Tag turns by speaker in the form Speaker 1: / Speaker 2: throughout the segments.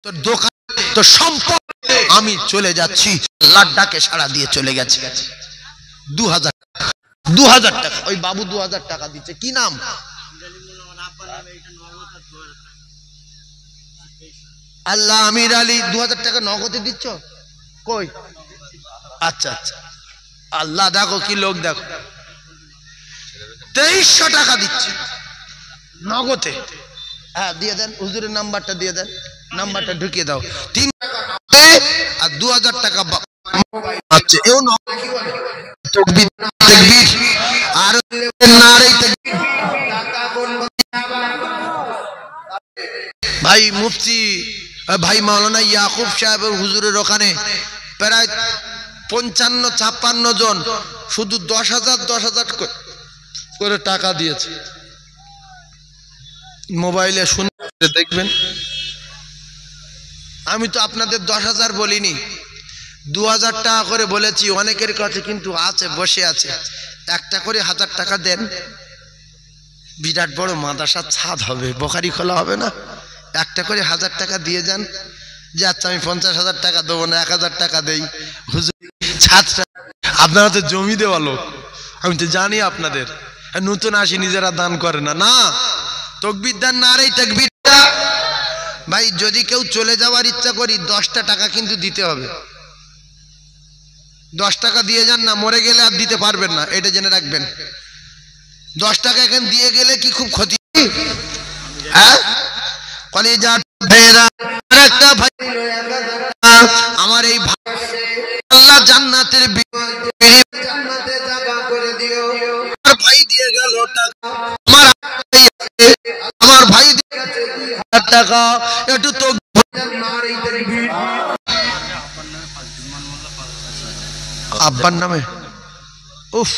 Speaker 1: তোর দোকান তো সম্পদ আমি চলে যাচ্ছি আল্লাহর ডাকে সাড়া দিয়ে চলে গেছে 2000 টাকা ওই বাবু 2000 টাকা দিচ্ছে কি নাম আল্লাহ আমির আলী 2000 টাকা নগদে দিচ্ছ কই আচ্ছা আচ্ছা আল্লাহ দেখো কি লোক দেখো 2300 টাকা দিচ্ছে নগদে হ্যাঁ দিয়ে দেন হুজুরের নাম্বারটা দিয়ে দেন নাম্বারটা ঢুকিয়ে দাও 3 আর 2000 টাকা আচ্ছা এও না তাকবীর তাকবীর আর নারে তাকবীর ভাই মুফতি ভাই মাওলানা ইয়াকুব সাহেবের হুজুরের ওখানে প্রায় 55-56 জন শুধু 10,000 করে টাকা দিয়েছে মোবাইলে শুনে দেখবেন আমি তো আপনাদের 10,000 বলিনি 2000 টাকা করে বলেছি অনেকের কাছে কিন্তু আছে বসে আছে একটা করে 1000 টাকা দেন বিরাট বড় মাদ্রাসা ছাদ হবে বুখারী খোলা হবে না একটা করে 1000 টাকা দিয়ে যান যে আচ্ছা আমি 50,000 টাকা দেবো না 1000 টাকা দেই হুজুর ছাদটা আপনারা তো জমি দেওয়া লোক আমি তো জানি আপনাদের নতুন আসি নিজেরা দান করে না না তাকবীর দান নারে তাকবীর ভাই যদি কেউ চলে যাওয়ার ইচ্ছা করি 10টা টাকা কিন্তু দিতে হবে 10 টাকা দিয়ে যান না মরে গেলে আর দিতে পারবেন না এটা জেনে রাখবেন 10 টাকা এখন দিয়ে গেলে কি খুব ক্ষতি হ্যাঁ কলিজা ভাইরা আরেকটা ভাই আমার এই আল্লাহ জান্নাতের জান্নাতে জায়গা করে দিও আর ভাই দিয়ে গেল টাকা আমার ভাই দিয়ে গেছে 2000 টাকা একটু তো নারে তাকবীর আব্বার নামে উফ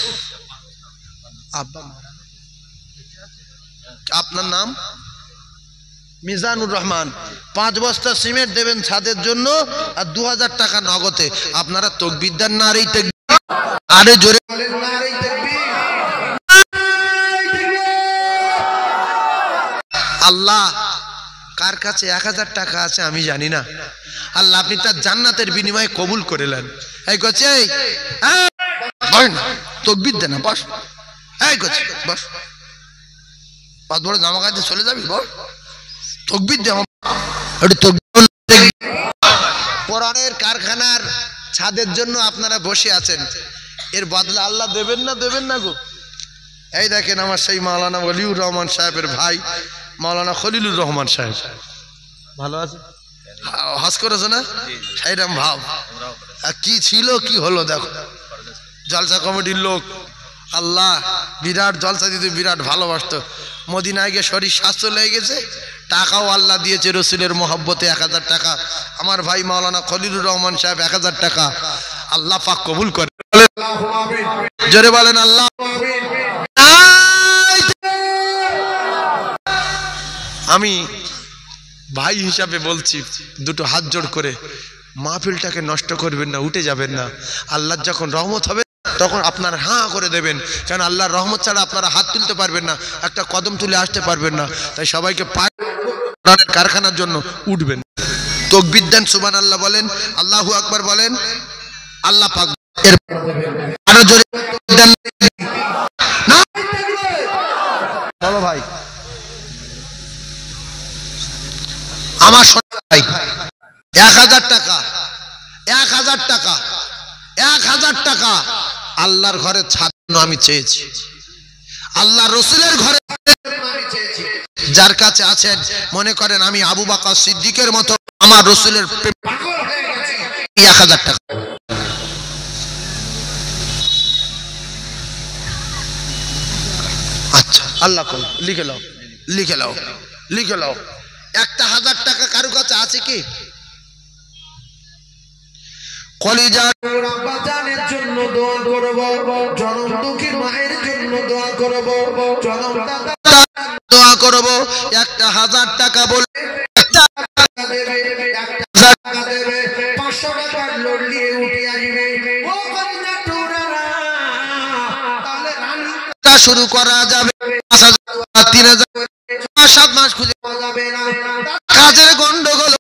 Speaker 1: আব্বা আপনার নাম মিজানুর রহমান 5 বস্তা সিমেন্ট দেবেন ছাদের জন্য আর 2000 টাকা নগদে আপনারা তাকবীর দেন নারে তাকবীর আরে জোরে বলেন নারে তাকবীর আল্লাহ কার কাছে 1000 টাকা আছে আমি জানি না আল্লাহ আপনি তার জান্নাতের বিনিময়ে কবুল করে নেন এই গছে এই বল তাকবীর দেন বস এই গছে বস পাঁচ বড় জামা কাছে চলে যাবি বল তাকবীর দে একটু তাকবীর কোরআনের কারখানার ছাদের জন্য আপনারা বসে আছেন এর বদলা আল্লাহ দেবেন না গো এই দেখেন আমার সেই মাওলানা ওলিউর রহমান সাহেবের ভাই মাওলানা খলিলুর রহমান সাহেব ভালো আছে হজ করেছে না সেইরকম ভাব কি ছিল কি হলো দেখো জলসা কমিটির লোক আল্লাহ বিরাট জলসা দিতে বিরাট ভালোবাসতো মদিনায় গিয়ে শরীর স্বাস্থ্য লেগে গেছে টাকাও আল্লাহ দিয়েছে রসুলের মহব্বতে 1000 টাকা আমার ভাই মাওলানা খলিলুর রহমান সাহেব 1000 টাকা আল্লাহ পাক কবুল করে জোরে বলেন আল্লাহ আমি ভাই হিসাবে বলছি দুটো হাত জোড় করে মাহফিলটাকে নষ্ট করবেন না উঠে যাবেন না আল্লাহর যখন রহমত হবে তখন আপনারা হাঁ করে দেবেন কারণ আল্লাহর রহমত ছাড়া আপনারা হাত তুলতে পারবেন না একটা কদম তুলে আসতে পারবেন না তাই সবাইকে পায়ের কারখানার জন্য উঠবেন তাকবীর দেন সুবহানাল্লাহ বলেন আল্লাহু আকবার বলেন আল্লাহ পাক এর আরো জোরে দেন না বলো ভাই আমার ভাই 1000 টাকা 1000 টাকা আল্লাহর ঘরে ছাদ আমি চেয়েছি আল্লাহ রসুলের ঘরে আমি চেয়েছি যার কাছে আছেন মনে করেন আমি আবু বকর সিদ্দিকের মতো আমার রসুলের পাগল হয়ে গেছি 1000 টাকা আচ্ছা আল্লাহ কল লিখে লাও একটা 1000 টাকা কারো কাছে আছে কি কলিজার আব্বা জানের জন্য দোয়া করব জনম দুঃখী মায়ের জন্য দোয়া করব জনম দাদা দোয়া করব একটা 1000 টাকা বলে একটা টাকা দেবে 1000 টাকা দেবে 500 টাকার লোড নিয়ে উঠে আসবে ও কলিজা টুরারা তাহলে রানিটা শুরু করা যাবে 5000 3000 7 মাস খুঁজে পাওয়া যাবে না কাজের গন্ডগোল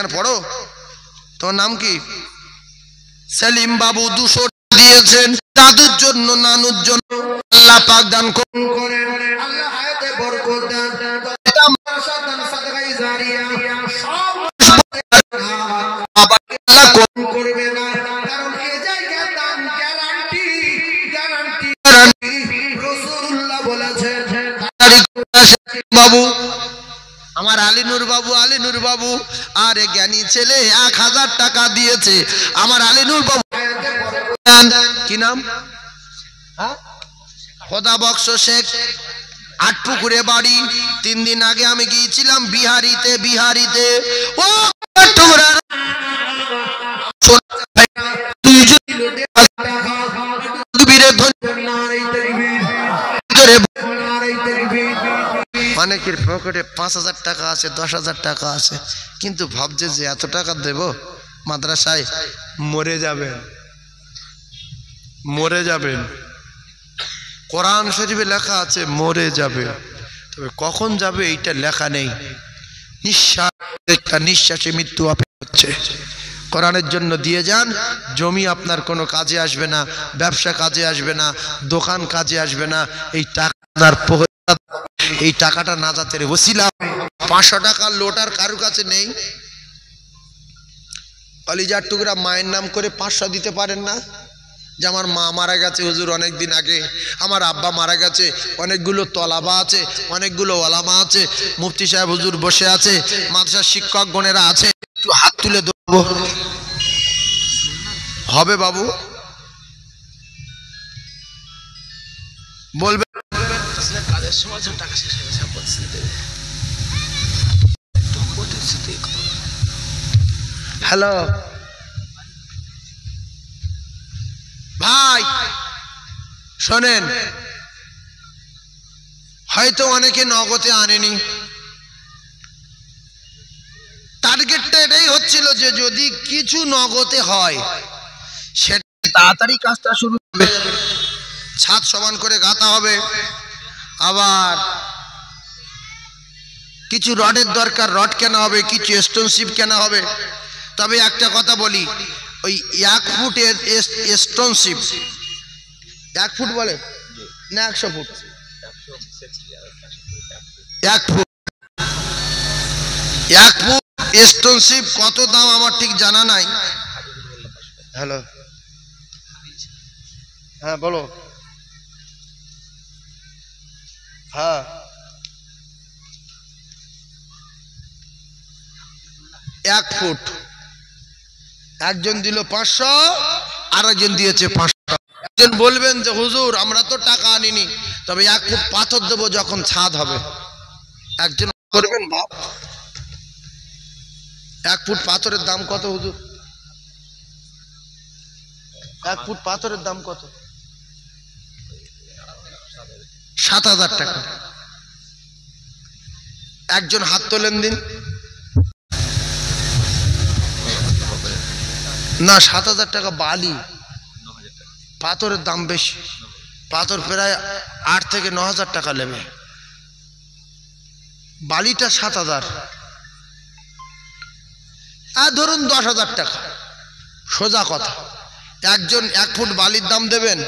Speaker 1: লেটার পড়ো। তোমার নাম কি? সেলিম বাবু 200 দিয়েছেন দাদুর জন্য, নানুর জন্য। আল্লাহ পাক দান করেন, আল্লাহ হায়াতে বরকত দেন। এটা সন্তান সাদকায়ে জারিয়া সব আবার আল্লাহ কোন করবে না, কারণ এই জায়গা দান গ্যারান্টি রাসূলুল্লাহ বলেছেন। বাবু আমার আলীনুর বাবু আরে জ্ঞানী ছেলে 1000 টাকা দিয়েছে। আমার আলীনুর বাবু কি নাম? খোদা বক্স শেখ, আটপুকুরে বাড়ি। 3 দিন আগে আমি গিয়েছিলাম বিহারিতে। ও অনেকের পকেটে 5000 টাকা আছে, 10,000 টাকা আছে, কিন্তু ভাবছে যে এত টাকা দেব মাদ্রাসায়, মরে যাবেন। কোরআন শরীফে লেখা আছে মরে যাবে, তবে কখন যাবে এইটা লেখা নেই। নিঃশ্বাসে মৃত্যু অপেক্ষা হচ্ছে। কোরআনের জন্য দিয়ে যান। জমি আপনার কোনো কাজে আসবে না, ব্যবসা কাজে আসবে না, দোকান কাজে আসবে না। এই টাকাটা নাজাতের ওসিলা। 500 টাকার লোটার কারুর কাছে নেই? কলিজার টুকরা মায়ের নাম করে 500 দিতে পারেন না? যে আমার মা মারা গেছে হুজুর অনেক দিন আগে, আমার আব্বা মারা গেছে, অনেকগুলো তলাবা আছে, অনেকগুলো ওলামা আছে, মুফতি সাহেব হুজুর বসে আছে, মাদ্রাসার শিক্ষক গণেরা আছে, একটু হাত তুলে দেবো হবে বাবু? বলবে কাজের সময় টাকা শেষ হয়ে গেছে। হ্যালো ভাই শোনেন, হয়তো অনেকে নগদে আনেনি, টার্গেটটা এটাই হচ্ছিল যে যদি কিছু নগদে হয় সেটা তাড়াতাড়ি কাজটা শুরু হবে, ছাদ সমান করে গাঁথা হবে, আবার কিছু রডের দরকার, রড কেনা হবে, কিছু স্টোনশিপ কেনা হবে। তবে একটা কথা বলি, ওই 1 ফুটের স্টোনশিপ, 1 ফুট বলে না 100 ফুট, 1 ফুট স্টোনশিপ কত দাম আমার ঠিক জানা নাই। হ্যালো, হ্যাঁ বলো। হ্যাঁ 1 ফুট, একজন দিল 500, আর একজন দিয়েছে 500। একজন বলবেন যে হুজুর আমরা তো টাকা আনিনি, তবে 1 ফুট পাথর দেবো যখন ছাদ হবে। একজন করবেন বাপ, 1 ফুট পাথরের দাম কত হুজুর? 1 ফুট পাথরের দাম কত? 7,000 টাকা। একজন হাত তোলেন দিন না। 7,000 টাকা বালি, পাথরের দাম বেশি, পাথর প্রায় 8 থেকে 9,000 টাকা নেবে, বালিটা 7,000, আর ধরুন 10,000 টাকা, সোজা কথা। একজন 1 ফুট বালির দাম দেবেন।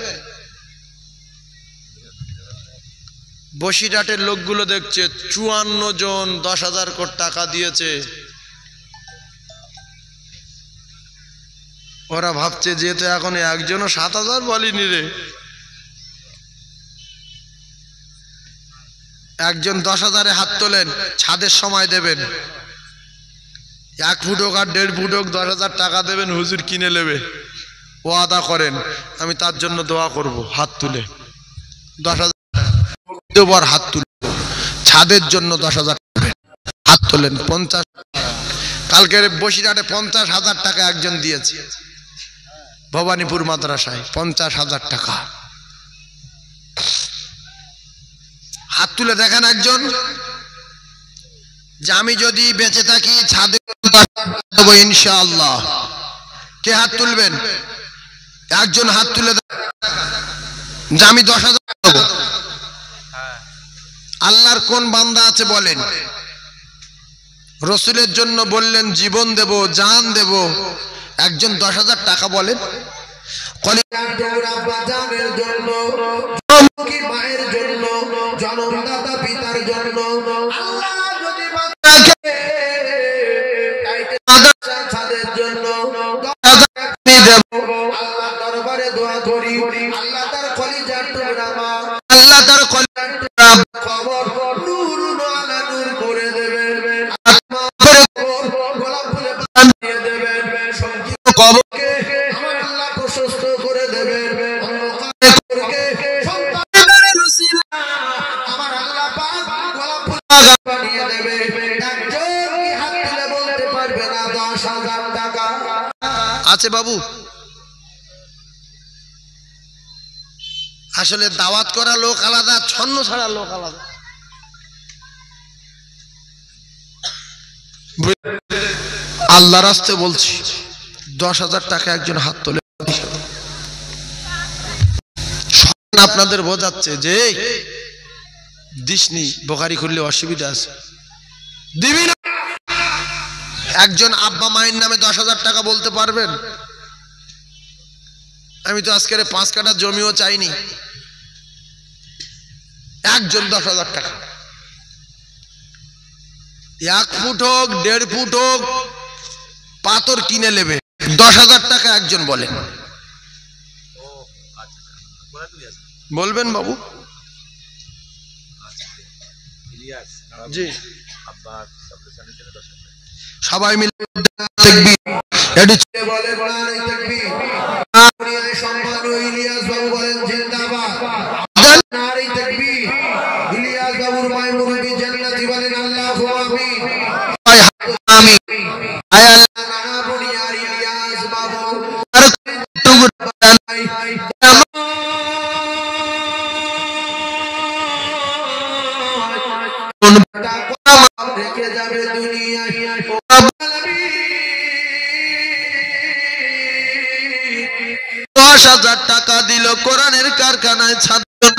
Speaker 1: বসিরহাটের লোকগুলো দেখছে 54 জন 10,000 কোটি টাকা দিয়েছে। ওরা ভাবছে যেহেতু এখন একজনও 7,000 বলেনি রে, একজন 10,000-এ হাত তোলেন, ছাদের সময় দেবেন। 1 ফুট হোক আর 1.5 ফুট হোক 10,000 টাকা দেবেন, হুজুর কিনে নেবে। ও আদা করেন, আমি তার জন্য দোয়া করব। হাত তুলে 10,000 দেবার, হাত তুলে ছাদের জন্য 10,000 হাত তোলেন। 50, কালকের বসিরহাটে 50,000 টাকা একজন দিয়েছে, ভবানীপুর মাদ্রাসায় 50,000 টাকা। হাত তুলে দেখেন একজন, যে আমি যদি বেঁচে থাকি ছাদে দেবো ইনশাআল্লাহ। কে হাত তুলবেন? একজন হাত তুলে যে আমি 10,000 দেবো। আল্লাহর কোন বান্দা আছে বলেন? রসুলের জন্য বললেন জীবন দেব, জান দেব। একজন 10,000 টাকা বলেন, মায়ের জন্য, জন্মদাতা পিতার জন্য আল্লাহ দরবারে দোয়া করি, আল্লাহ তার কলিজার টুকরা মা, আল্লাহ তার কলিজার টুকরা খবর নূর আলা নূর করে দেবেন, গোলাপ ফুলে বানিয়ে দেবেন, সংকীর্ণ কবরকে আমার আল্লাহ প্রশস্ত করে দেবেন, অন্ধকারকে সন্তানের উসিলা আমার আল্লাহ পাক গোলাপ ফুলে বানিয়ে দেবে। একজন কি হাত তুলে বলতে পারবে না 10,000 টাকা আছে বাবু? আসলে দাওয়াত করা লোক আলাদা, ছন্ন ছাড়া লোক আলাদা। আল্লাহর রাস্তায় বলছি 10,000 টাকা একজন হাত তোলে। আপনাদের বোঝাচ্ছে যে দিসনি বোখারি খুললে অসুবিধা আছে, দিবি না। একজন আব্বা মায়ের নামে 10,000 টাকা বলতে পারবেন? আমি তো আজকের 5 কাঠা জমিও চাইনি, একজন 10,000 টাকা, 1 ফুট হোক 1.5 ফুট হোক পাথর কিনে নেবে, 10,000 টাকা একজন বলেন, বলবেন বাবু? জি, সবাই মিলে দেখবি বলে সম্মান ইলিয়াস বাবু বলেন জিন্দাবাদ, নারী তাকবীর। ইলিয়াস বাবুর মায়ের মুরব্বি জান্নাতি বলেন আল্লাহু আমিন, আমিন। আয় আল্লাহ না বলি আর ইলিয়াস বাবু আর রেখে যাবে দুনিয়ায় 10,000 টাকা দিল কোরআনের কারখানায় ছাত্রের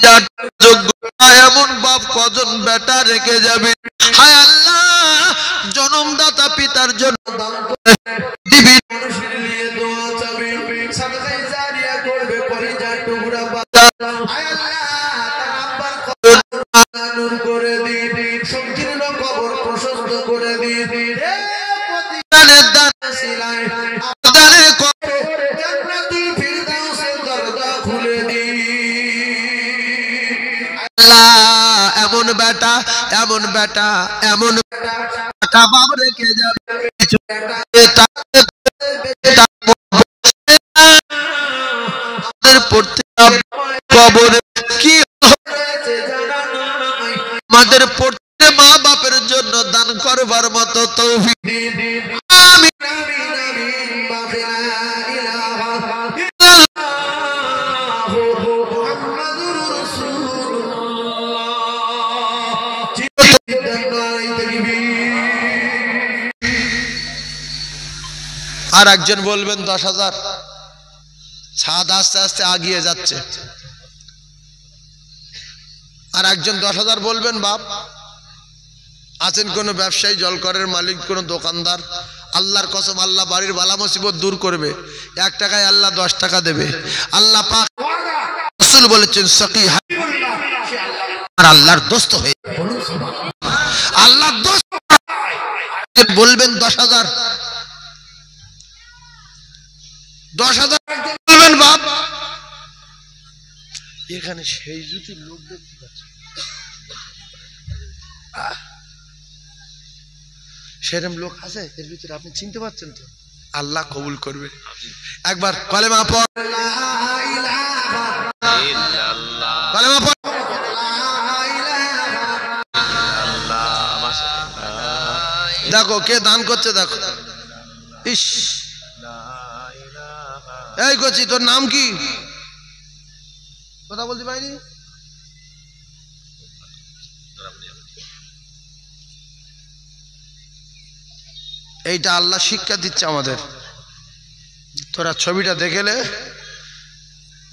Speaker 1: জন্য। এমন বাপ কজন বেটা রেখে যাবে? হায় আল্লাহ, জন্মদাতা পিতার জন্য দিবি, মানুষের নিয়ে দোয়া চাবে, সাদাকায়ে জারিয়া করবে, কলিজার টুকরা বাবা। হায় আল্লাহ, তার আব্বার কবর নূর করে দিন, সংকীর্ণ কবর প্রশস্ত করে দিন, হে প্রতিদানের দান সিলাই আদানের কবর জান্নাতুল ফিরদাউসের দরজা খুলে দিন। আল্লাহ, এমন বেটা, এমন বেটা, এমন বেটা বাপ রেখে যাবে, কবরে কি আমাদের পড়তে মা বাপের জন্য দান করবার মতো তৌফিক আমিন। আর একজন বলবেন 10,000। ছাদ আস্তে আস্তে আগিয়ে যাচ্ছে। আর একজন 10,000 বলবেন। বাপ আছেন কোন ব্যবসায়ী, জলকরের মালিক, কোন দোকানদার, আল্লাহর কসম আল্লাহ বাড়ির বালা মুসিবত দূর করবে, 1 টাকায় আল্লাহ 10 টাকা দেবে। আল্লাহ পাক রাসূল বলেছেন সাকি আর আল্লাহর দোস্ত হয়ে আল্লাহর দোস্ত বলবেন 10,000। 10,000 বলবেন। বাপ এখানে সেই জুতি লোক দেখতে পাচ্ছি, সেরকম লোক আছে এর ভিতরে, আপনি চিনতে পারছেন তো? আল্লাহ কবুল করবে। একবার কলেমা পড়, কলেমা পড়। দেখো কে দান করছে, দেখো। ইস, এই কচি, তোর নাম কি? কথা বলতে পারিনি। এইটা আল্লাহ শিক্ষা দিচ্ছে আমাদের। তোরা ছবিটা দেখেলে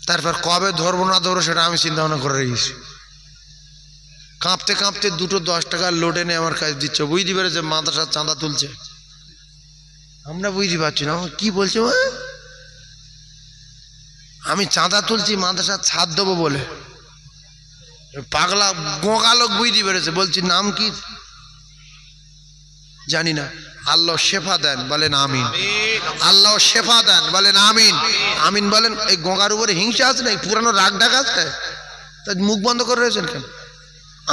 Speaker 1: তারপর কবে ধরবো না ধরবো সেটা আমি চিন্তা ভাবনা করে রেখেছি। কাঁপতে কাঁপতে দুটো 10 টাকার লোড এনে আমার কাছে দিচ্ছে, বুঝতে পেরেছে মাদ্রাসার চাঁদা তুলছে। আমরা বুঝতে পারছি না কি বলছে, আমি চাঁদা তুলছি মাদ্রাসার ছাদ দেবো বলে। পাগলা গোঁকা লোক বুঝতে পেরেছে, বলছি নাম কি জানি না। আল্লাহ শেফা দেন বলেন আমিন, আল্লাহ শেফা দেন বলেন আমিন, আমিন বলেন। এই গোঁগার উপরে হিংসা আছে না, পুরানো রাগ ডাক আছে, তাই মুখ বন্ধ করে রয়েছেন কেন?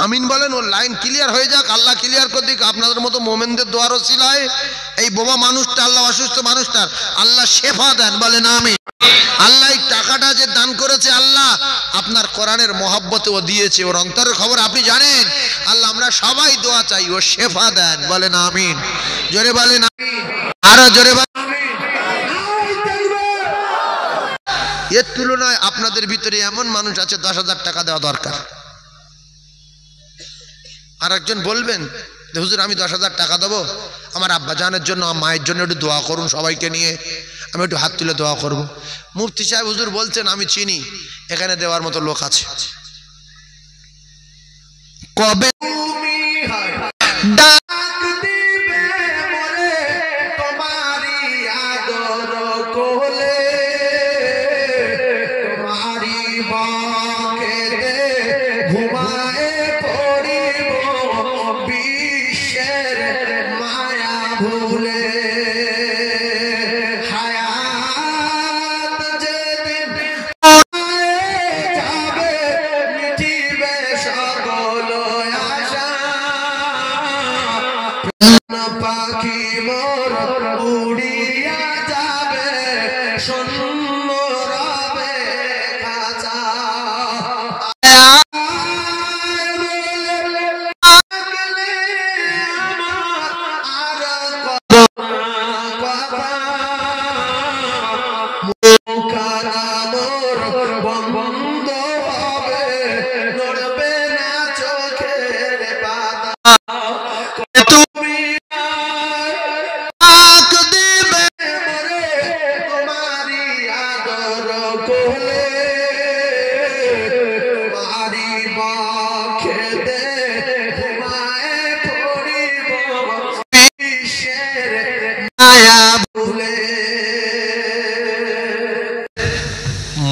Speaker 1: আমিন বলেন, ওর লাইন ক্লিয়ার হয়ে যাক, আল্লাহ ক্লিয়ার করে দিক। আপনাদের মতো মোমেনদের দোয়ার ওসিলায় এই বোমা মানুষটা, আল্লাহ অসুস্থ মানুষটার আল্লাহ শেফা দেন বলেন আমিন। আল্লাহ এই টাকাটা যে দান করেছে, আল্লাহ আপনার কোরআনের মহব্বতে ও দিয়েছে, ওর অন্তরের খবর আপনি জানেন। আল্লাহ আমরা সবাই দোয়া চাই, ও শেফা দেন বলেন আমিন। জোরে বলেন আমিন, আরো জোরে বলেন। এর তুলনায় আপনাদের ভিতরে এমন মানুষ আছে 10,000 টাকা দেওয়া দরকার। আর একজন বলবেন হুজুর আমি 10,000 টাকা দেবো, আমার আব্বা জানের জন্য, আমার মায়ের জন্য একটু দোয়া করুন, সবাইকে নিয়ে আমি একটু হাত তুলে দোয়া করব। মুফতি সাহেব হুজুর বলছেন আমি চিনি এখানে দেওয়ার মতো লোক আছে। কবে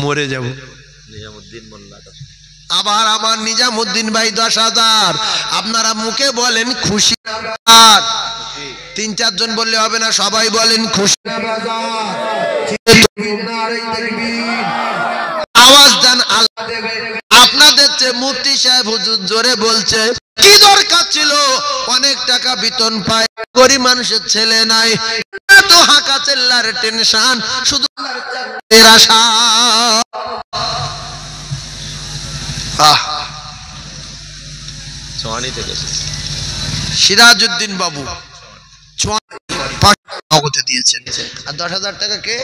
Speaker 1: মরে যাব। আবার আমার নিজামুদ্দিন ভাই 10,000। আপনারা মুখে বলেন খুশি, 3-4 জন বললে হবে না, সবাই বলেন খুশি। আওয়াজ দেন আল্লাহ। আপনাদের চেয়ে মুফতি সাহেব হুজুর জোরে বলছে, কি দরকার ছিল, অনেক টাকা বেতন পায়, গরিব মানুষের ছেলে নাই, তো হাঁকা চেল্লার টেনশন, শুধু আশা। সিরাজউদ্দিন বাবু নগদে দিয়েছেন। আর 10,000 টাকা কে?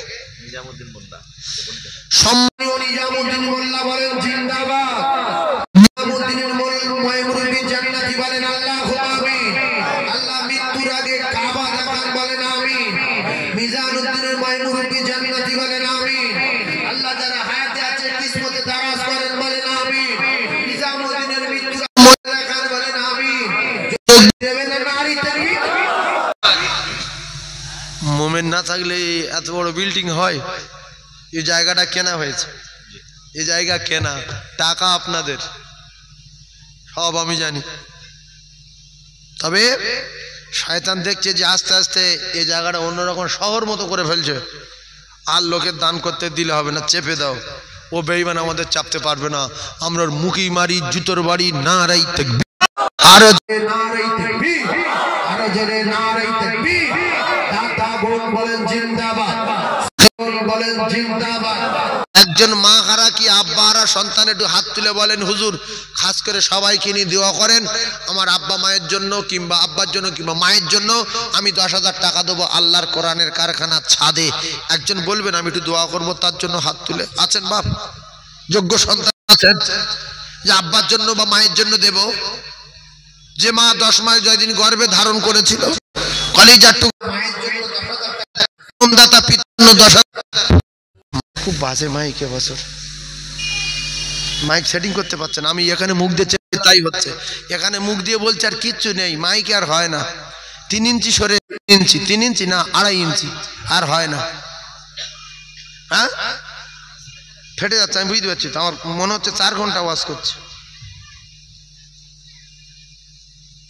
Speaker 1: নিজামুদ্দিন মোল্লা। সম্মানীয় নিজামুদ্দিন মোল্লা বলেন জিন্দাবাদ। নিজামুদ্দিনের মুরব্বি জান্নাতি বলেন আল্লাহুম্মা আমিন। আল্লাহ মৃত্যুর আগে কাবা দেখান বলেন আমিন। মিজানুদ্দিনের মুরব্বি জান্নাতি বলেন আমিন। আল্লাহ যারা হায়াতে আছে কিসমতে দারাজ করেন বলেন আমিন। নিজামুদ্দিনের মৃত্যুর আগে দেখান বলেন আমিন। দেবেন নারী তাকবীর। মোমেন না থাকলে এত বড় বিল্ডিং হয়? এই জায়গাটা কেনা হয়েছে, এই জায়গা কেনা, টাকা আপনাদের, সব আমি জানি। তবে শয়তান দেখছে যে আস্তে আস্তে এই জায়গাটা অন্যরকম শহর মতো করে ফেলছে। আর লোকের দান করতে দিলে হবে না, চেপে দাও, ও বেঈমান আমাদের চাপতে পারবে না। আমরা মুখি মারি, জুতোর বাড়ি, নারাই তাকবীর, আরো নারাই তাকবীর, আরো জোরে নারাই তাকবীর। দাতা বোন বলেন জিন্দাবাদ, বলেন জিন্দাবাদ। একজন মা হারা কি আব্বা হারা সন্তান একটু হাত তুলে বলেন হুজুর খাস করে সবাইকে নিয়ে দোয়া করেন, আমার আব্বা মায়ের জন্য কিংবা আব্বার জন্য কিংবা মায়ের জন্য আমি 10,000 টাকা দেবো আল্লাহর কোরআনের কারখানার ছাদে। একজন বলবেন আমি একটু দোয়া করবো, তার জন্য হাত তুলে আছেন? বাপ যোগ্য সন্তান আছেন যে আব্বার জন্য বা মায়ের জন্য দেব? যে মা 10 মাস 9 দিন গর্ভে ধারণ করেছিল, কলিজার টুকরা মায়ের জন্য 10,000 টাকা, পিতার 10,000। খুব বাজে মাইক, এবছর মাইক সেটিং করতে পারছেন। আমি এখানে মুখ দিয়ে তাই হচ্ছে। এখানে মুখ দিয়ে বলছে আর কিচ্ছু নেই, মাইক আর হয় না, 3 ইঞ্চি সরে 3 ইঞ্চি না 2.5 ইঞ্চি আর হয় না। হ্যাঁ ফেটে যাচ্ছে, আমি বুঝতে পারছি তো, আমার মনে হচ্ছে 4 ঘন্টা ওয়াজ করছে।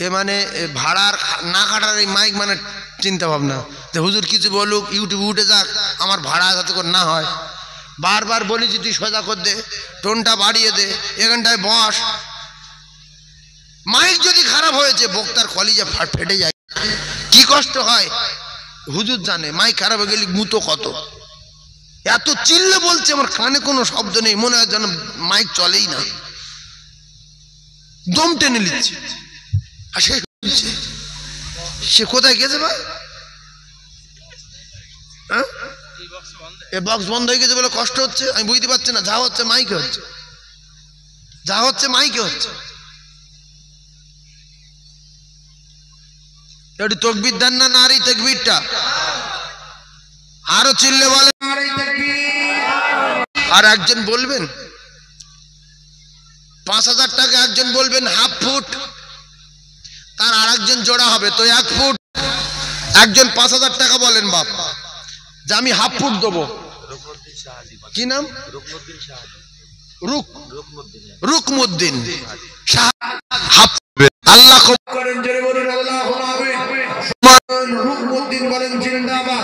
Speaker 1: এ মানে ভাড়ার না কাটার এই মাইক মানে চিন্তা ভাবনা যে হুজুর কিছু বলুক, ইউটিউবে উঠে যাক, আমার ভাড়া যাতে করে না হয়। বারবার বলি যে তুই সোজা কর দে, টোনটা বাড়িয়ে দে, এখানটায় বস। মাইক যদি খারাপ হয়েছে বক্তার কলিজা ফেটে যায়, কি কষ্ট হয় হুজুর জানে। মাইক খারাপ হয়ে গেলে মুতো কত, এত চিল্লে বলছে, আমার কানে কোনো শব্দ নেই, মনে হয় যেন মাইক চলেই না, দম টেনে নিচ্ছে। আর সে কোথায় গেছে ভাই? হ্যাঁ এ বক্স বন্ধ হয়ে গেছে বলে কষ্ট হচ্ছে, আমি বুঝতে পারছি না। যা হচ্ছে মাইকে হচ্ছে, যা হচ্ছে মাইকে হচ্ছে। একটু তাকবীর দেন না, নারী তাকবীরটা আরো চিল্লে বলে। আর একজন বলবেন 5000 টাকা, একজন বলবেন হাফ ফুট, তার আর একজন জোড়া হবে তো 1 ফুট। একজন 5000 টাকা বলেন বাপ যে আমি হাফ ফুট দেবো। কি নাম? রুকমুদ্দিন আল্লাহ করেন, জোরে বলুন আল্লাহুম্মা আমিন। রুকমুদ্দিন বলেন জিন্দাবাদ,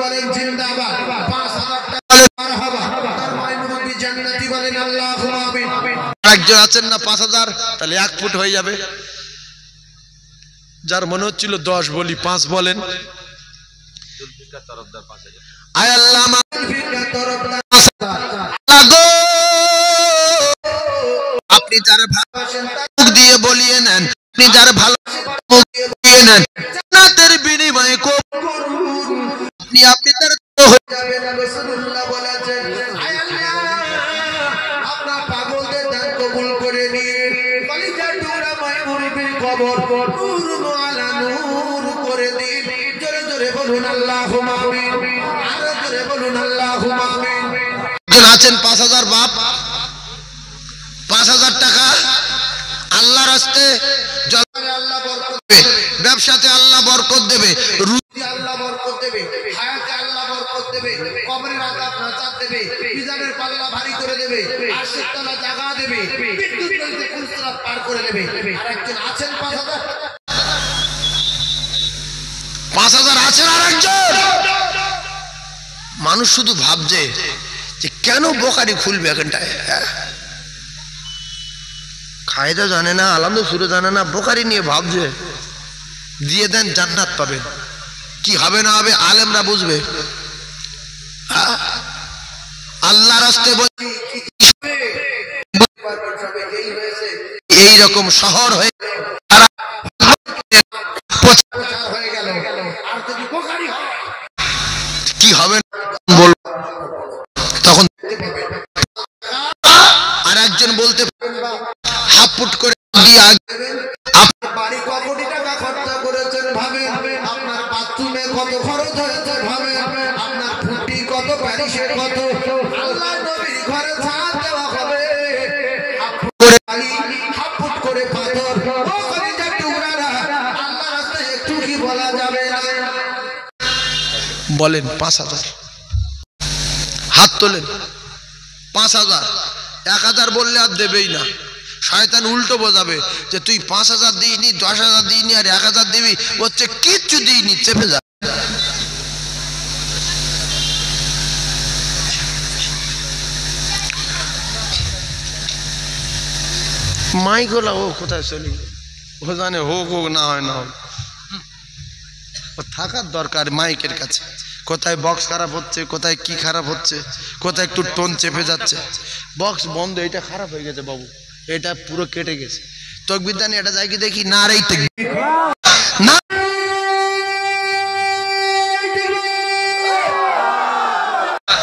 Speaker 1: বলেন জিন্দাবাদ। 5000 টাকা বলেন মারহাবা, তার মাইনুদ্দিন জান্নাতি বলেন আল্লাহুম্মা আমিন। একজন আছেন না 5000, তাহলে 1 ফুট হয়ে যাবে। যার মনে হচ্ছিল 10 বলি 5 বলেন। আয় আল্লাহ আপনি যারা ভালোবাসেন মুখ দিয়ে বলিয়ে নেন, আপনি যারা ভালোবাসেন মুখ দিয়ে বলিয়ে নেন, জান্নাতের বিনিময়ে আপনি তার হয়ে যাবেন। রাসূলুল্লাহ বলেছেন আয় আল্লাহ আপনার পাগলদের দান কবুল করে নিয়ে কলিজার টুকরা মায়মুনির কবর নূর আলা নূর করে দিন। জোরে জোরে বলুন আল্লাহুম্মা আমিন, আরো জোরে বলুন আল্লাহুম্মা আমিন। একজন আছেন 5000 বাপ, 5000 টাকা আল্লাহর রাস্তে আল্লাহ বরকত দেবে, ব্যবসাতে আল্লাহ বরকত দেবে, রুজি আল্লাহ বরকত দেবে, হায়াতে আল্লাহ বরকত দেবে, কবরের আযাব নাজাত দেবে, মিজানের পাল্লা ভারী করে দেবে, আরশের তলা জায়গা দেবে, বিদ্যুৎ বলতে কুলসিরাত পার করে দেবে। আর একজন আছেন 5000 আছেন আর একজন। মানুষ শুধু ভাবছে যে কেন বোকারি খুলবে এখানটায়, কায়দা জানে না, আলামদা সুরে জানে না, বোকারি নিয়ে ভাবছে। দিয়ে দেন জান্নাত পাবেন, কি হবে না হবে আলেমরা বুঝবে। আল্লাহ রাস্তে এইরকম শহর হয়ে গেল, আর যদি বোকারি হয় কি হবে বল। তখন আর একজন বলতে হাফ ফুট করে দিয়ে বাড়ি ক কোটি টাকা খরচ করেছেন ভাবে, আপনার বাথরুমে কত খরচ হয়েছে ভাবে, আপনার ফুটি কত, প্যারিসে কত, আল্লাহর নবীর ঘরে ছাদ দেওয়া হবে হাফ ফুট করে পাথর। আল্লাহ রাস্তায় একটু কি বলা যাবে না? বলেন 5000 হাত তোলেন। 5000 1000 বললে আর দেবেই না, শয়তান উল্টো বোঝাবে যে তুই 5000 দিইনি, 10000 দিইনি, আর 1000 দিবি, হচ্ছে কিচ্ছু দিইনি, চেপে যা। মাইকলা ও কোথায় চলি, ও জানে হোক হোক না হয় না হোক, ও থাকার দরকার মাইকের কাছে। কোথায় বক্স খারাপ হচ্ছে, কোথায় কি খারাপ হচ্ছে, কোথায় একটু টোন চেপে যাচ্ছে। বক্স বন্ধ, এটা খারাপ হয়ে গেছে বাবু, এটা পুরো কেটে গেছে। তাকবীর দানি এটা যাই কি দেখি না রে না,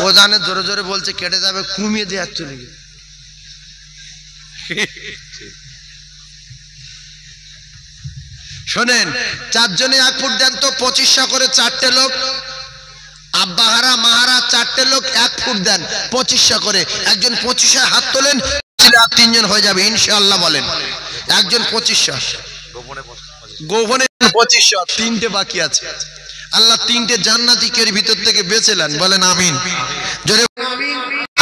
Speaker 1: ও জানে জোরে জোরে বলছে কেটে যাবে, কমিয়ে দিয়ে চলে গেছে। শোনেন, 4 জনে 1 ফুট দেন তো 2500 করে, 4টে লোক, আব্বাহারা মাহারা 4টে লোক 1 ফুট দেন 2500 করে। একজন 2500 হাত তোলেন, আর তিনজন হয়ে যাবে ইনশাআল্লাহ। বলেন একজন 2500, গোপনে 2500, তিনটে বাকি আছে। আল্লাহ তিনটে জান্নাতিকের ভিতর থেকে বেছে নেন, বলেন আমিন জোরে।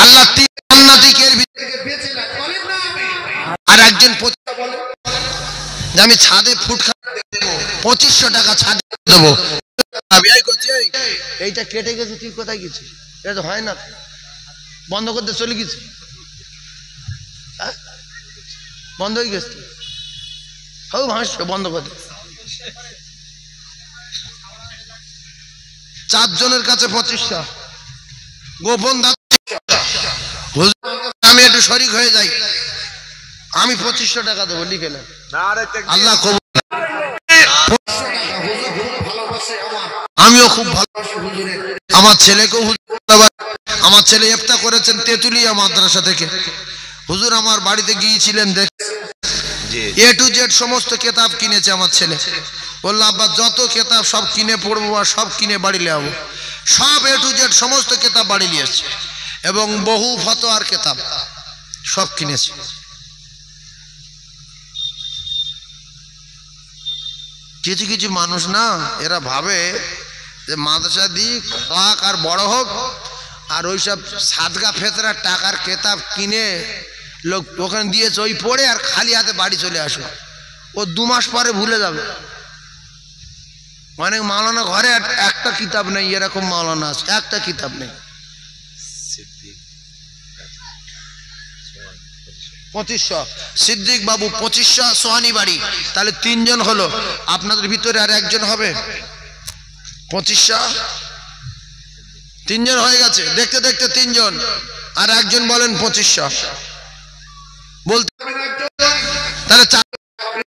Speaker 1: আল্লাহ তিন জান্নাতিকের ভিতর থেকে বেছে নেন, বলেন না আমিন। আর একজন যে আমি ছাদে ফুট দেবো, 2500 টাকা ছাদে দেবো। এইটা কেটে গেছে, তুই কোথায় গেছিস? এটা তো হয় না, বন্ধ করতে চলে গেছি, বন্ধ হয়ে গেছে। হও ভাস বন্ধ করে। 4 জনের কাছে 2500 গোপন। আমি একটু শরিক হয়ে যাই, আমি 2500 টাকা দেবো, লিখে নেন। আল্লাহ কবুল। আমিও খুব ভালোবাসি আমার ছেলেকেও। আমার ছেলে ইফতা করেছেন তেতুলিয়া মাদ্রাসা থেকে। হুজুর আমার বাড়িতে গিয়েছিলেন, দেখ এ টু জেড সমস্ত কিতাব কিনেছে আমার ছেলে। বললো আব্বা যত কিতাব সব কিনে পড়বো আর সব কিনে বাড়ি নিয়ে যাবো। সব এ টু জেড সমস্ত কিতাব বাড়ি নিয়েছে এবং বহু ফতোয়ার কিতাব সব কিনেছে। কিছু কিছু মানুষ না, এরা ভাবে যে মাদ্রাসা দিক হক আর বড় হোক, আর ওইসব সাদগা ফেতরা টাকার কিতাব কিনে লোক ওখানে দিয়েছে, ওই পড়ে আর খালি হাতে বাড়ি চলে আসো। ও 2 মাস পরে ভুলে যাবে। অনেক মাওলানা ঘরে একটা কিতাব নেই, এরকম মাওলানা আছে একটা কিতাব নেই। 2500 সিদ্দিক বাবু 2500 সোহানি বাড়ি। তাহলে 3 জন হলো, আপনাদের ভিতরে আর একজন হবে 2500, 3 জন হয়ে গেছে। দেখতে দেখতে 3 জন, আর একজন বলেন 2500 বলতে, তাহলে 4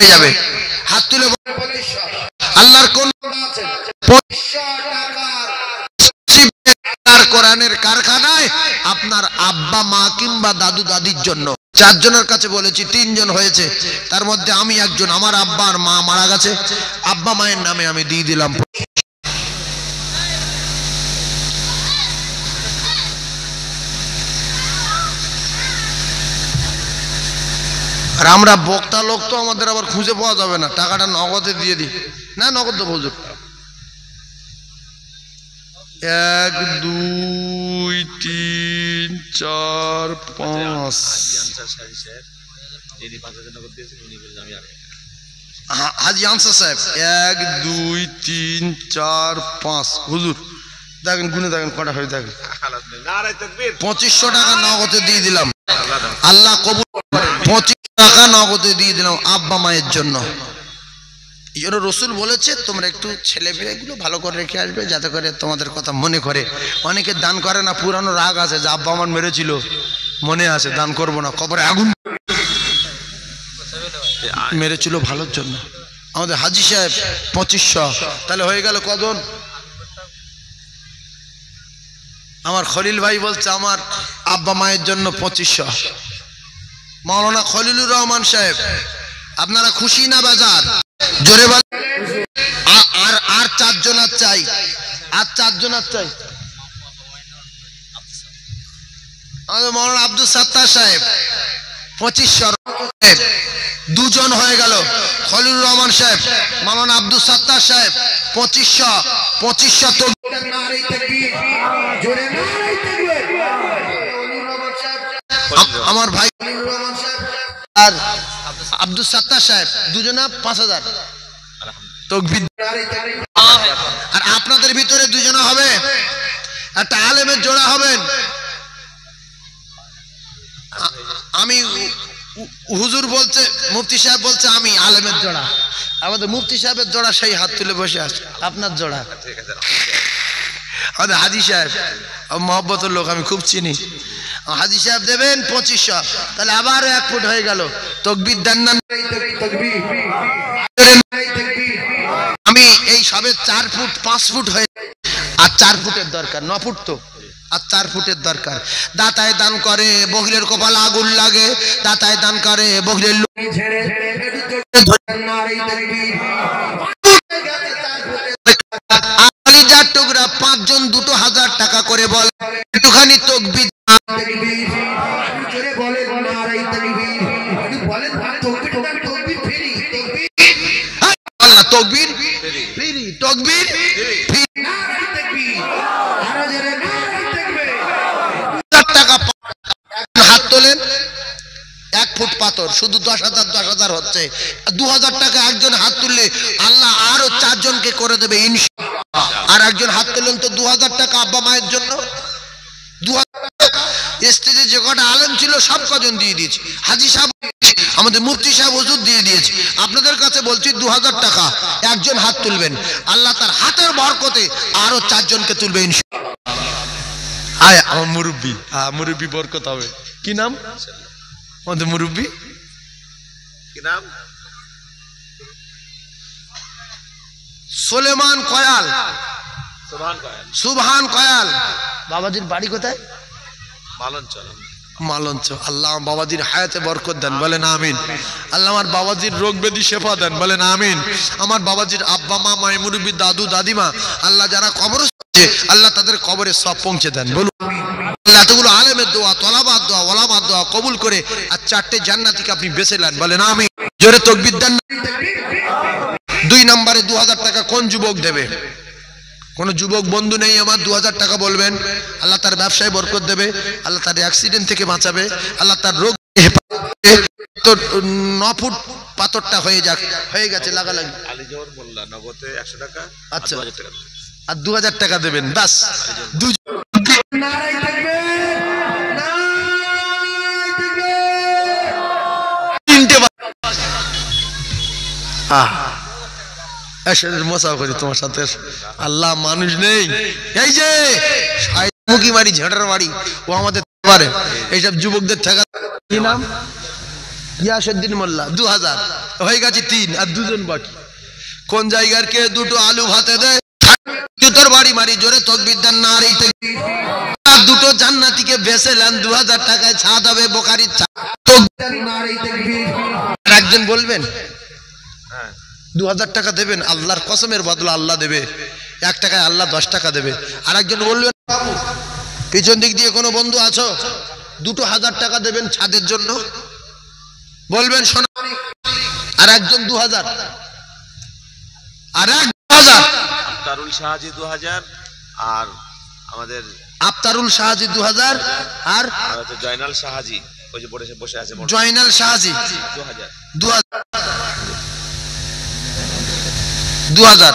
Speaker 1: হয়ে যাবে। হাত তুলে আল্লাহর কোন কোরআনের কারখানায় আপনার আব্বা মা কিংবা দাদু দাদির জন্য 4 জনের কাছে বলেছি, 3 জন হয়েছে। তার মধ্যে আমি একজন, আমার আব্বা আর মা মারা গেছে, আব্বা মায়ের নামে আমি দিয়ে দিলাম। আর আমরা বক্তা লোক তো, আমাদের আবার খুঁজে পাওয়া যাবে না, টাকাটা নগদে দিয়ে দিই না। নগদ দেবো হুজুর। 1 2 3 4 5 হাজি আনসার সাহেব 1 2 3 4 5 হুজুর দেখেন, গুনে দেখেন কটা হয়ে থাকে। 2500 টাকা নগদে দিয়ে দিলাম, আল্লাহ কবুল। 25 টাকা নগদে দিয়ে দিলাম আব্বা মায়ের জন্য। এই জন্য রসুল বলেছে তোমরা একটু ছেলে মেয়েগুলো ভালো করে রেখে আসবে, যাতে করে তোমাদের কথা মনে করে। অনেকে দান করে না, পুরানো রাগ আছে যে আব্বা আমার মেরেছিল, মনে আছে দান করবো না, কবরে আগুন মেরেছিল ভালোর জন্য। আমাদের হাজি সাহেব 2500, তাহলে হয়ে গেল কজন? আমার খলিল ভাই বলছে আমার আব্বা মায়ের জন্য 2500। মাওলানা খলিলুর রহমান সাহেব, আপনারা খুশি না বাজার? জোরে বল। আর 4 জন চাই, আর 4 জন চাই। আমাদের মাওলানা আব্দুল সাত্তার সাহেব 2500, 2 জন হয়ে গেল। খলিলুর রহমান সাহেব, মাওলানা আব্দুল সাত্তার সাহেব 2500 তো আমার ভাই আর আব্দুল সাত্তার সাহেব দুজনা 5000 তাকবীর। আর আপনাদের ভিতরে 2 জন হবে, একটা আলেমের জোড়া হবেন। আমি হুজুর বলছে, মুফতি সাহেব বলছে আমি আলেমের জোড়া। আমাদের মুফতি সাহেবের জোড়া সেই হাত তুলে বসে আছে, আপনার জোড়া। আমাদের হাজি সাহেব মহব্বতের লোক, আমি খুব চিনি। হাজি সাহেব দেবেন 2500, তাহলে আবার 1 ফুট হয়ে গেল। তাকবীর দেন না? আমি এই সবে 4 ফুট 5 ফুট হয়ে, আর 4 ফুটের দরকার, 9 ফুট তো, আর 4 ফুটের দরকার। দাতায় দান করে বগলের কপাল আগুন লাগে, দাতায় দান করে বগলের আলিজার টুকরা 5 জন 2000 টাকা করে বলে, একটুখানি তাকবীর আল্লাহ তকবীর ফিরি তকবীর টাকা হাত তোলেন 1 ফুট পাথর শুধু 10,000 হচ্ছে 2,000 টাকা একজন হাত তুললে আল্লাহ আরো 4 জনকে করে দেবে ইনশাআল্লাহ। আর একজন হাত তুললেন তো 2,000 টাকা আব্বা মায়ের জন্য 2,000 স্টেজে যে কটা আলেম ছিল সব কজন দিয়ে দিয়েছি, হাজী সাহেব আমাদের মুফতি সাহেব হুজুর দিয়ে দিয়েছি। আপনাদের কাছে বলছি 2,000 টাকা একজন হাত তুলবেন, আল্লাহ তার হাতের বরকতে আরো 4 জনকে তুলবে ইনশাআল্লাহ। আয় আমার মুরব্বি বরকত হবে। কি নাম আমাদের মুরব্বি? কি নাম? সুলেমান কয়াল, সুবহান কয়াল। বাবাজির বাড়ি কোথায়? মালঞ্চ। আল্লাহ বাবাজির হায়াতে বরকত দেন, বলেন আমিন। আল্লাহ আমার বাবাজির রোগ ব্যাধি শেফা দেন, বলেন আমিন। আমার বাবাজির আব্বা মা মায়ের মুরব্বি দাদু দাদিমা আল্লাহ যারা কবরস্থানে আল্লাহ তাদের কবরে সব পৌঁছে দেন, বলুন আল্লাহ। এতগুলো আলেমের দোয়া, তলাবার দোয়া, ওলামার দোয়া কবুল করে আর 4টে জান্নাতীকে আপনি বেঁচে নেন, বলেন আমিন। জোরে তাকবীর দেন। 2 নম্বরে 2,000 টাকা কোন যুবক দেবে? কোন যুবক বন্ধু নেই আমার? 2,000 টাকা বলবেন, আল্লাহ তার ব্যবসায় বরকত দেবে, আল্লাহ তার অ্যাক্সিডেন্ট থেকে বাঁচাবে, আল্লাহ তার রোগ 9 ফুট পাথরটা হয়ে যাক। হয়ে গেছে লাগালাগি।
Speaker 2: আলীজহর মোল্লা নগদে 100 টাকা।
Speaker 1: আচ্ছা আর 2,000 টাকা দেবেন, বাস। মশা করি তোমার সাথে, আল্লাহ মানুষ নেই। এই যে মুখী বাড়ি ঝেঁটার বাড়ি ও আমাদের পারে এইসব যুবকদের ঠেকা। কি নাম? ইয়াসউদ্দিন মোল্লা। 2,000 হয়ে গেছে 3 আর 2 জন বাকি। কোন জায়গার কে 2টো আলু ভাতে দেয় জুতোর বাড়ি মারি, জোরে তাকবীর দেন না। আর 2টো জান্নাতীকে বেচেলেন 2,000 টাকায় ছাদ হবে বোখারির ছাদ। একজন বলবেন 2,000 টাকা দেবেন, আল্লাহর কসমের বদলা আল্লাহ দেবে। 1 টাকায় আল্লাহ 10 টাকা দেবে। আর একজন বলবেন পিছন দিক দিয়ে কোনো বন্ধু আছো 2,000 টাকা দেবেন ছাদের জন্য, বলবেন শোনা। আর একজন 2,000, আর 1,000
Speaker 2: আফতারুল শাহজি 2,000, আর আমাদের
Speaker 1: আফতারুল শাহজি 2,000, আর
Speaker 2: জয়নাল শাহজি ওই যে বসে আছে
Speaker 1: জয়নাল শাহজি 2,000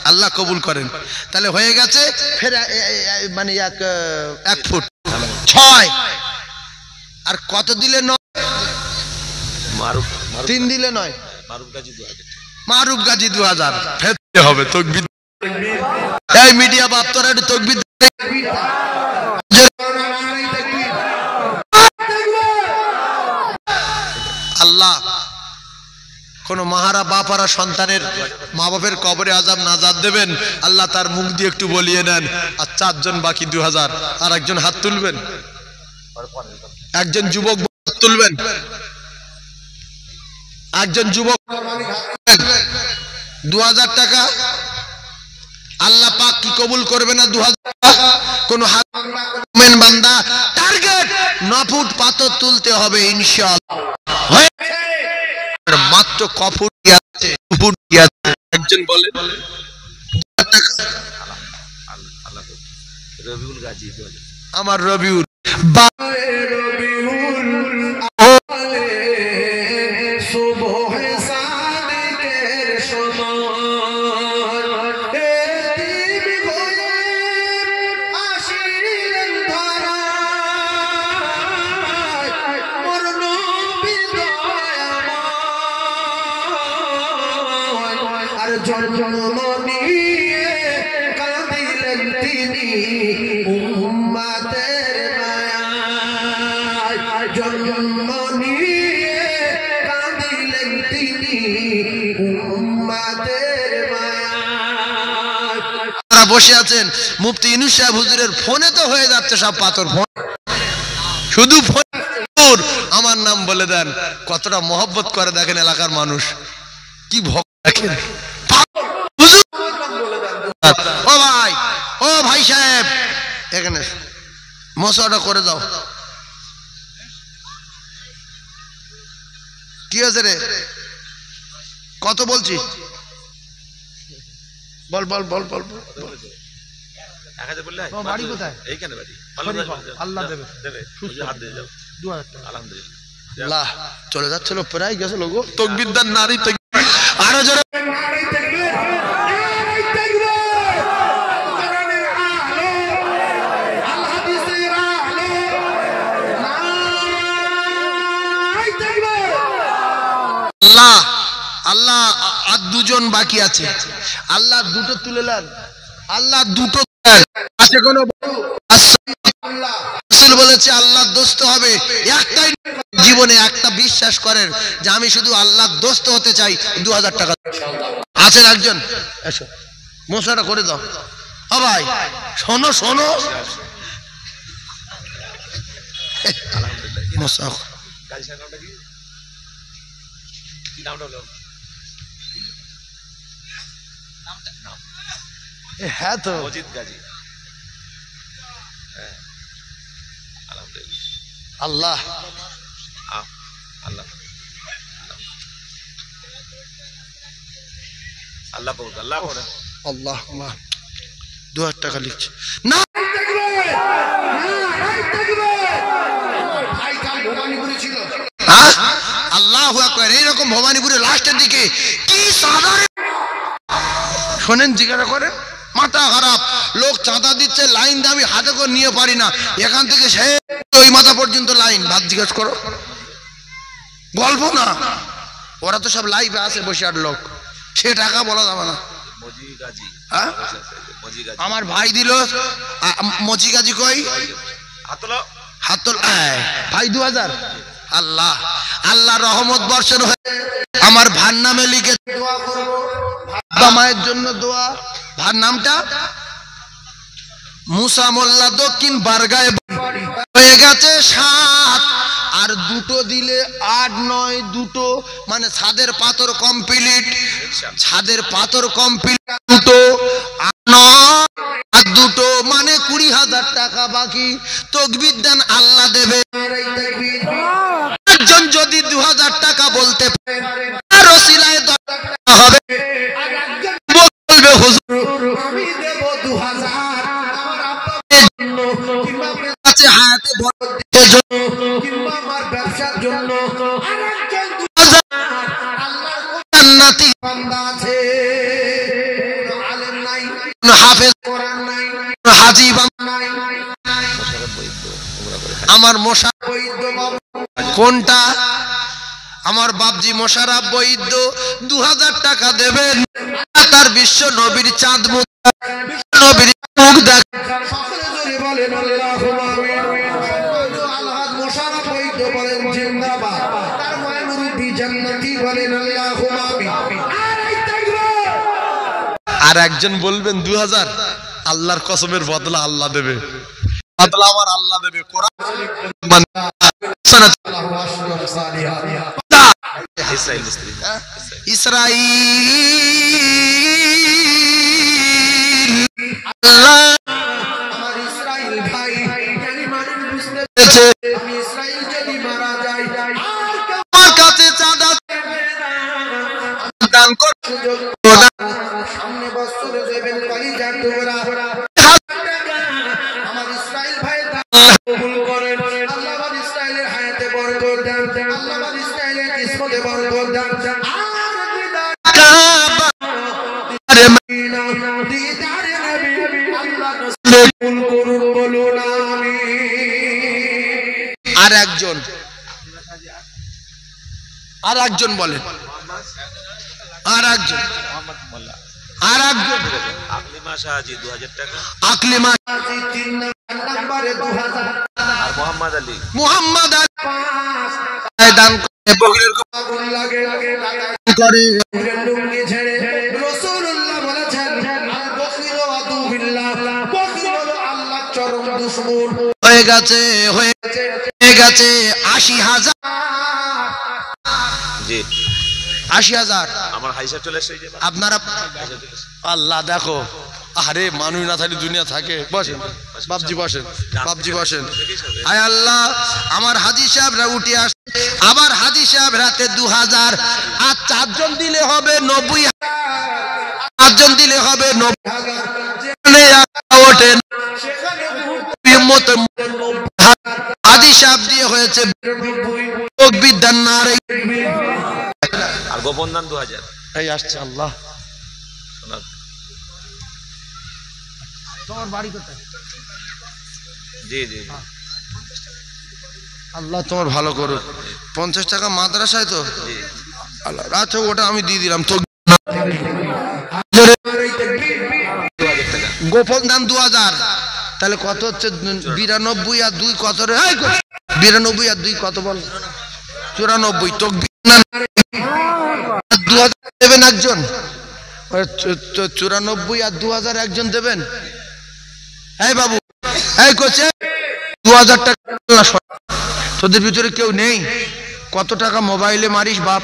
Speaker 1: আল্লাহ কবুল করেন। তাহলে হয়ে গেছে ফের মানে 1 ফুট 6। আর কত দিলে? 9। 3 দিলে 9। মারুফ গাজী 2,000 ফেরতে হবে। তাকবীর। এই মিডিয়া বাপ তোরা একটু তাকবীর। আল্লাহ কোন মাহারা বাপারা সন্তানের মা বাপের কবরে আযাব নাজাত দেবেন, আল্লাহ তার মুখ দিয়ে একটু বলিয়ে নেন। আর 4 জন বাকি 2,000। আর একজন হাত তুলবেন, একজন যুবক হাত তুলবেন, একজন যুবক 2,000 টাকা আল্লাহ পাক কি কবুল করবে না? 2,000 কোন হাত বান্দা টার্গেট 9 ফুট পাথর তুলতে হবে ইনশাআল্লাহ। মাত্র কফুট আছে, ফুট আছে। একজন বলে
Speaker 2: রবিউল গাজী।
Speaker 1: আমার রবিউল
Speaker 3: জন্ম নিয়ে কাঁদিলেন তিনি উম্মতের মায়ায়, জন্ম নিয়ে কাঁদিলেন তিনি উম্মতের মায়ায়।
Speaker 1: আপনারা বসে আছেন মুফতি ইউনূস সাহেব হুজুরের ফোনে তো হয়ে যাচ্ছে সব পাথর। ফোন শুধু ফোন। আমার নাম বলে দেন, কতটা মহব্বত করে দেখেন এলাকার মানুষ, কি ভক্ত দেখেন। ও ভাই, ও ভাই সাহেব, এখানে মশাটা করে দাও। কি আছে রে? কত বলছি? বল বল বল বল বল।
Speaker 2: 1000 বললে হয়?
Speaker 1: ও, বাড়ি কোথায়?
Speaker 2: এইখানে বাড়ি।
Speaker 1: আল্লাহ দেবে।
Speaker 2: দেবে।
Speaker 1: সুস্থ
Speaker 2: হাত দিয়ে যাও।
Speaker 1: 2000 টাকা।
Speaker 2: আলহামদুলিল্লাহ।
Speaker 1: আল্লাহ চলে যাচ্ছিল, প্রায় গেছে লোগো। তকবীরদার নারী আরো জোরে।
Speaker 3: নারী তাকবীর, নারী তাকবীর, কোরআনের আলো, আল হাদিসের আলো, নারী তাকবীর।
Speaker 1: আল্লাহ আল্লাহ আর দুজন বাকি আছে। আল্লাহ দুটো তুলে নেন, আল্লাহ দুটো তুলে নেন। আছে কোনো রাসূল বলেছে আল্লাহর দোস্ত হবে একটাই, জীবনে একটা বিশ্বাস করেন যে আমি শুধু আল্লাহর দোস্ত হতে চাই, 2000 টাকা আছেন একজন? এসো মশাটা করে দাও। ও ভাই শোনো শোনো, মশা
Speaker 2: গাজী সাহেব নামটা কি? কি নামটা বলো? নাম
Speaker 1: হ্যাঁ তো
Speaker 2: মজিদ গাজী। হ্যাঁ আলহামদুলিল্লাহ।
Speaker 1: আল্লাহ
Speaker 2: আল্লাহ আল্লাহ কবুল, আল্লাহ কবুল।
Speaker 1: আল্লাহ 2000 টাকা লিখছে না। আল্লাহু আকবার। এইরকম ভবানীপুরে লাস্টের দিকে কি সাধারণ শোনেন, জিজ্ঞাসা করেন, মাথা খারাপ লোক চাঁদা দিচ্ছে, লাইন দিয়ে আমি হাতে করে নিয়ে পারি না, এখান থেকে সে ওই মাথা পর্যন্ত লাইন। ভাত জিজ্ঞেস করো, গল্প না, ওরা তো সব লাইভে আসে বসে আর লোক, সে টাকা বলা যাবে না।
Speaker 2: মজি গাজী।
Speaker 1: হ্যাঁ?
Speaker 2: মজি গাজী।
Speaker 1: আমার ভাই দিল মজি গাজি কই
Speaker 2: হাত তোলো।
Speaker 1: হাত তোল ভাই 2000। আল্লাহ আল্লাহ রহমত বর্ষণ হয়ে আমার ভার নামে লিখে
Speaker 3: দোয়া করব,
Speaker 1: বাবা মায়ের জন্য দোয়া। ভার নামটা মুসা মোল্লা, দক্ষিণ বারগায় হয়ে গেছে 7, আর দুটো দিলে 8 9 দুটো, মানে ছাদের পাথর কমপ্লিট, ছাদের পাথর কমপ্লিট দুটো, 8 9 আর দুটো, মানে 20,000 টাকা বাকি। তকবীর দেন, আল্লাহ দেবে।
Speaker 3: নারী তাকবীর,
Speaker 1: একজন যদি 2000 টাকা বলতে পারে, তার ওসিলায় 10 টাকা হবে।
Speaker 3: আর একজন
Speaker 1: বলবে হুজুর
Speaker 3: আমি দেব 2000 আমার আব্বার জন্য, কিংবা আপনার
Speaker 1: কাছে হায়াতে বড়দের জন্য
Speaker 3: কিংবা আমার ব্যবসার জন্য। আর একজন
Speaker 1: 2000
Speaker 3: আল্লাহর
Speaker 1: জান্নাতি
Speaker 3: বান্দা আছে, আলেম নাই,
Speaker 1: হাফেজ
Speaker 3: কোরআন নাই,
Speaker 1: হাজী
Speaker 3: নাই,
Speaker 2: মোশাররফ বৈদ্য ওমরা করে।
Speaker 1: আমার মশা
Speaker 3: বৈদ্য বাবু,
Speaker 1: কোনটা? আমার বাপজি মোশাররফ বৈদ্য 2000 টাকা দেবেন। তার বিশ্ব নবীর চাঁদ মুখ, নবীর মুখ দেখ।
Speaker 3: সকলে জোরে বলেন আল্লাহুম্মা আমিন। আলহাজ মোশাররফ বৈদ্য বলেন জিন্দাবাদ, তার মায়ের মুরব্বি জান্নাতি বলেন আল্লাহুম্মা আমিন। আর এই তাকবীর,
Speaker 1: আর একজন বলবেন 2000, আল্লাহর কসমের বদলা আল্লাহ দেবে, বদলা আমার আল্লাহ দেবে। কোরআন
Speaker 3: আল্লাহু আকবার সালিহা।
Speaker 2: ইসরাইল মিস্ত্রি।
Speaker 1: ইসরাইল আল্লাহ
Speaker 3: আমার ইসরাইল ভাই, জানি মানুষ বুঝতে
Speaker 1: বলেছে,
Speaker 3: আমি ইসরাইল যদি মারা যাই আর কেউ
Speaker 1: আমার কাছে চাঁদা দান করো না।
Speaker 3: সামনে বছরে দেবেন কলিজার টুকরা। আমার ইসরাইল ভাই কবুল করেন। আল্লাহ আমার ইসরাইলের হায়াতে বরকত দেন, আল্লাহ আমার ইসরাইলের কিসমতে বরকত দেন। আর দিদারে নবী আল্লাহ কবুল করুন, বলুন আমিন।
Speaker 1: আর একজন বলেন, আর একজন
Speaker 2: মোহাম্মদ মোল্লা।
Speaker 1: আর একজন
Speaker 2: আকলিমা শাহাজি 2000 টাকা।
Speaker 1: আকলিমা
Speaker 3: তিন নম্বরে 2000
Speaker 2: আর মোহাম্মদ আলী।
Speaker 1: মুহাম্মদ
Speaker 3: পাঁচ
Speaker 1: দান করে, বগলের
Speaker 3: আগুন লাগে
Speaker 1: করে
Speaker 3: লুঙ্গি ছেড়ে রাসূলুল্লাহ বলেছেন আল বখিল আদু বিল্লাহ, বখিল হলো আল্লাহর চরম দুশমন।
Speaker 1: হয়ে গেছে, হয়ে গেছে 80,000।
Speaker 2: জি
Speaker 1: 80,000
Speaker 2: আমার হাইসাব চলে এসেছে। এই যে
Speaker 1: আপনারা।
Speaker 2: হাইসাব চলে এসেছে।
Speaker 1: আল্লাহ দেখো, আরে মানুষ না থাকলে দুনিয়া থাকে। বসেন বাপজি, বসেন বাপজি, বসেন। আয় আল্লাহ, আমার হাজী সাহেবরা উঠে আসছে, আবার হাজী সাহেব রাতে 2000, আর 4 জন দিলে হবে 90,000। পাঁচজন দিলে হবে 90 ওঠে হাদিস সাহেব দিয়ে হয়েছে বিদ্যান নারে
Speaker 2: আর গোপন দান 2000
Speaker 1: এই আসছে আল্লাহ তোমার বাড়ি কোথায়
Speaker 2: জি জি
Speaker 1: আল্লাহ তোমার ভালো করুক 50 টাকা মাদ্রাসায় তো আল্লাহ আচ্ছা ওটা আমি দিয়ে দিলাম তো গোপন দান 2000 তাহলে কত হচ্ছে 92 আর 2 কত রে 92 আর 2 কত বল 94 তো 2000 দেবেন একজন 94 আর 2000 একজন দেবেন এই বাবু এই কোচে 2000 টাকা তোদের ভিতরে কেউ নেই কত টাকা মোবাইলে মারিস বাপ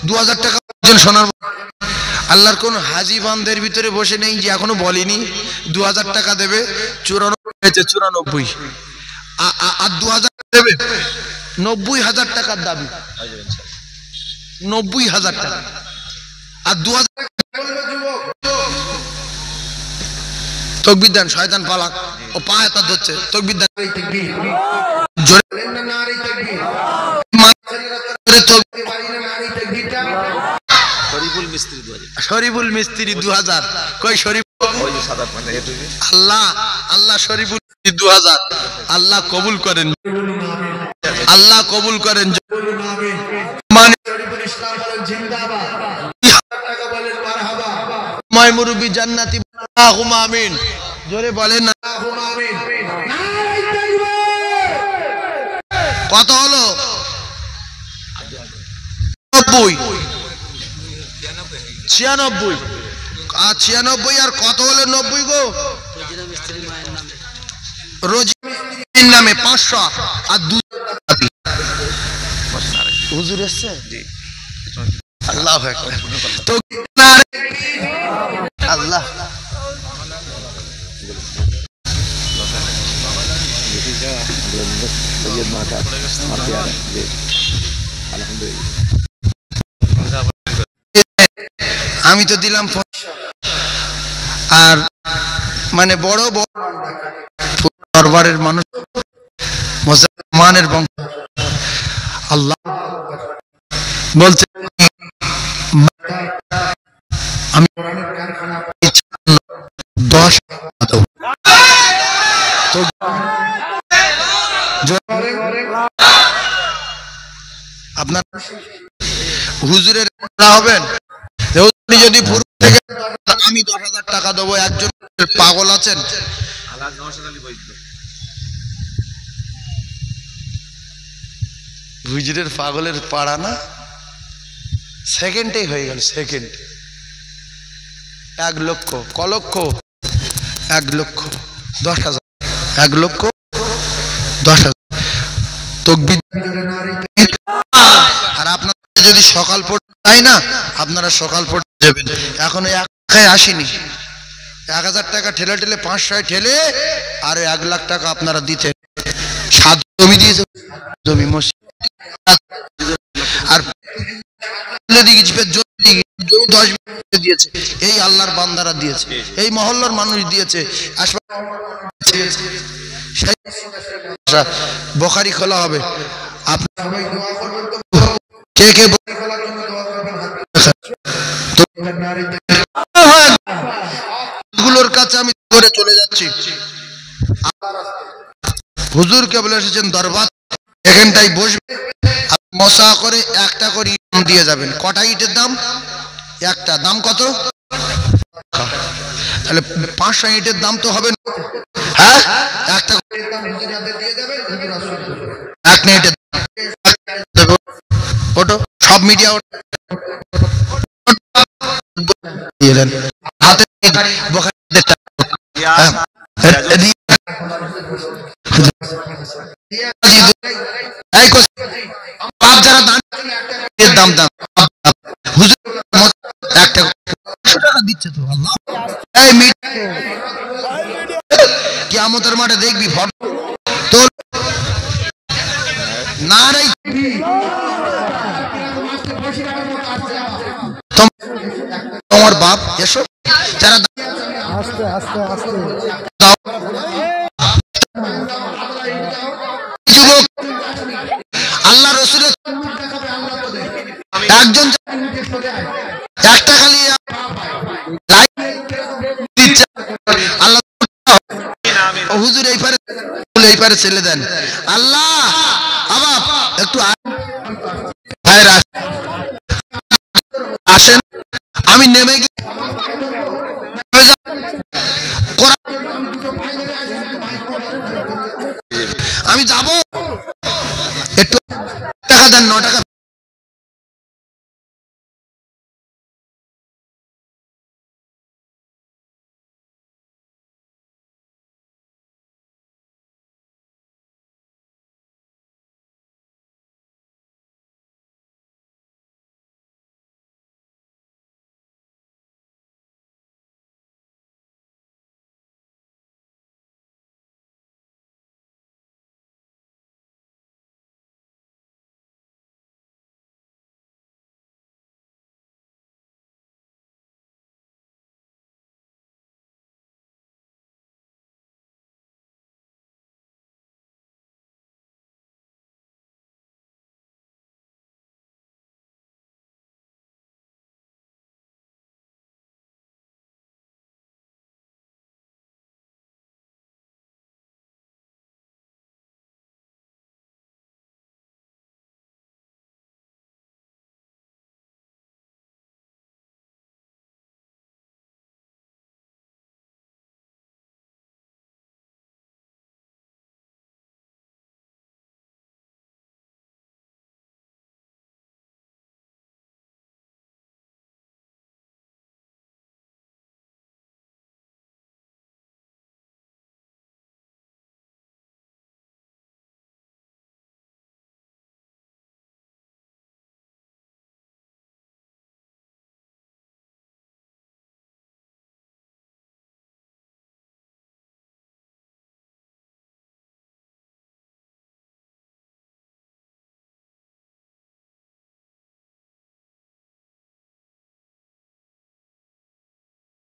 Speaker 1: 2000 টাকা একজন শোনার আল্লাহর কোন হাজী বান্দের ভিতরে বসে নেই যে এখনো বলেনি 2000 টাকা দেবে 94 আর 2000 দেবে 90000 টাকার দাবি 90000 টাকা আর 2000 তকবীর দেন শয়তান পালাক ও পায়ে হাত ধরছে তকবীর দেন জোরে শরীফুল মিস্ত্রি 2000 কই শরীফ
Speaker 2: ওই যে সাদা পান্ডা এ তুই
Speaker 1: আল্লাহ আল্লাহ শরীফুল 2000 আল্লাহ কবুল করেন আল্লাহ কবুল করেন মানে
Speaker 3: শরীফুল ইসলাম বলেন জিন্দাবাদ টাকা বলেন মারহাবা
Speaker 1: ময় মুরব্বি জান্নাতি আল্লাহুম্মা আমিন জোরে বলেন না
Speaker 3: আল্লাহুম্মা আমিন নারে তাকবীর
Speaker 1: কত হলো 90 96 আর 96 আর কত হলো 90 গো রোজি নামে 500 আর 2 হুজুর এসেছে জি আল্লাহু আকবার তো আল্লাহ আমি তো দিলাম আর মানে বড় বড় দরবারের মানুষ মুসলমানের বংশ আল্লাহ বলছে আমি 10 তো আপনার হুজুরের হবেন যদি পুরো থেকে আমি 10,000 টাকা দেবো একজন পাগল আছেন হুজুরের পাগলের পাড়া না সেকেন্ডেই হয়ে গেল সেকেন্ড 1 লক্ষ ক লক্ষ 1 লক্ষ 10,000 1 লক্ষ 10,000 তকবীর আর আপনারা যদি সকাল পড়তে চাই না আপনারা সকাল পড়তে যাবেন এখন একাই আসেনি 1000 টাকা ঠেলে ঠেলে 500 ঠেলে আর 1 লাখ টাকা আপনারা দিতেন 7 জমি দিয়েছে জমি মসজিদ আর জমি 10 দিয়েছে এই আল্লাহর বান্দারা দিয়েছে এই মহল্লার মানুষ দিয়েছে বুখারী খোলা হবে আপনারা
Speaker 3: সবাই দোয়া করবেন তো
Speaker 1: কে কে
Speaker 3: খোলার জন্য দোয়া করবেন নারে
Speaker 1: গুলোর কাছে আমি ধরে চলে যাচ্ছি হুজুর কে বলে এসেছেন দরবার এখানটাই বসবে মশা করে একটা করে ইট দিয়ে যাবেন কটা ইটের দাম একটা দাম কত তাহলে 500 ইটের দাম তো হবে হ্যাঁ একটা
Speaker 3: দাম হুজুর হাতে দিয়ে যাবেন হুজুর আসবেন
Speaker 1: এক ইটের ফটো সব মিডিয়া দিয়ে দেন হাতে বুখারীতে দাম দাম হুজুর একটা টাকা দিচ্ছে তো আল্লাহ কিয়ামতের মাঠে দেখবি তোর না রে তোমার বাপ এসো যারা
Speaker 2: আস্তে আস্তে আস্তে
Speaker 1: যুবক আল্লাহ রসুলের একজন একটা খালি দিচ্ছে আল্লাহ হুজুর এই পারে ছেলে দেন আল্লাহ আবার একটু ভাইরা আসেন আমি নেমে গিয়ে আমি যাব একটু টাকা দেন 9 টাকা